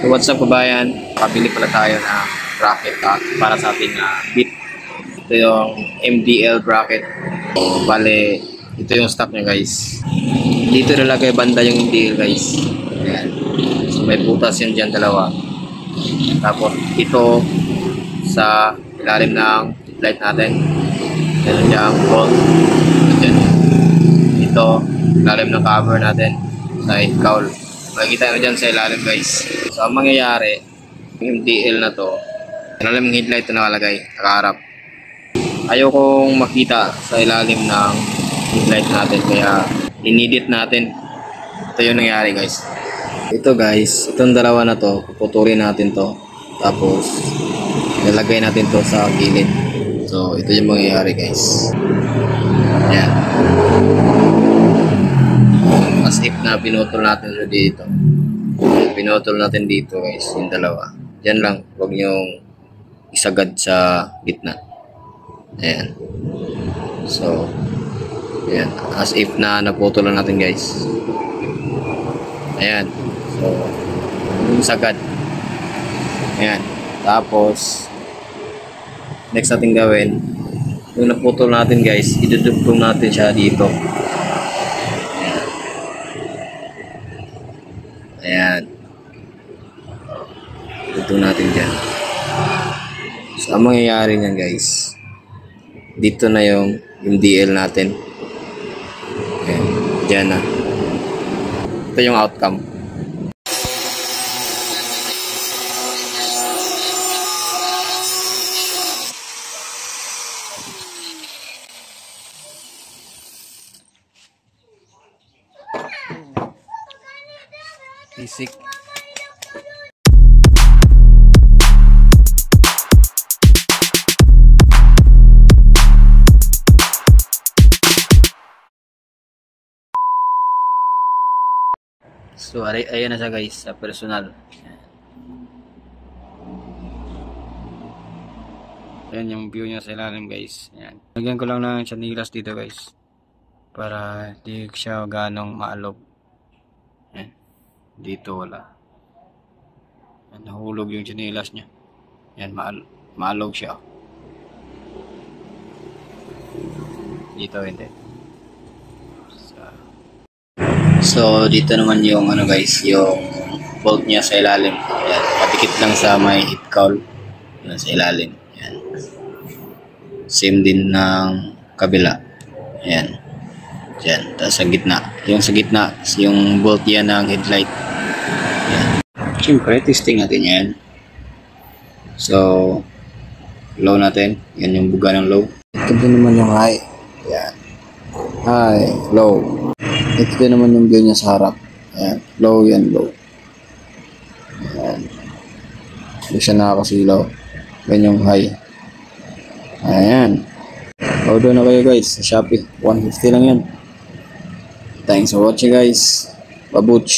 So what's up kabayan? Pabili pala tayo ng bracket para sa ating bit. Ito yung MDL bracket. So, bale, ito yung stock niya guys. Dito nalagay banda yung MDL guys. Ayan. So may butas yun dyan dalawa. Tapos ito sa ilalim ng light natin. Meron dyan bolt. Ito ilalim ng cover natin sa cowl. Makikita nyo dyan sa ilalim guys. So ang mangyayari, yung MDL na to, ilalim ng headlight na nakalagay, nakaharap. Ayaw kong makita sa ilalim ng headlight natin, kaya inedit natin. Ito yung nangyayari guys. Ito guys, itong dalawa na to, puputulin natin to. Tapos, ilalagay natin to sa gilid. So ito yung mangyayari guys. Ayan. As if na pinutol natin dito. Pinutol natin dito guys, yung dalawa. Diyan lang, huwag nyong isagad sa gitna. Ayan. So, ayan. As if na naputulan natin guys. Ayan. So, yung sagad. Ayan. Tapos, next natin gawin, yung naputol natin guys, idudugtong natin siya dito. Ayan. Ito natin dyan. So, ang mangyayari niyan guys, dito na yung MDL natin. Ayan. Dyan na. Ito yung outcome. Basic. So, ayan na siya guys, sa personal. Ayan yung view niya sa ilalim guys. Ayan. Lagyan ko lang ng chanilas dito guys, para di siya ganong maalog. Ayan. Dito wala. Ayan, nahulog yung chanilas niya. Ayan, maalog siya. Dito hindi. So dito naman yung ano guys, yung bolt niya sa ilalim. Ayan, patikit lang sa may head cowl. Ayan, sa ilalim. Ayan. Same din ng kabila. Ayan. Diyan, tapos sa gitna. Yung sa gitna, yung bolt yan ng headlight. Ayan. Siyempre, testing natin yan. So, low natin. Yan yung buga ng low. Ito din naman yung high. Ayan. High, low. Ito din naman yung view niya sa harap. Ayan. Low yan, low. Ayan. Hindi siya nakakasilaw. Yan yung high. Ayan. Order na kayo guys sa Shopee. 150 lang yan. Thanks for watching guys. Babuch.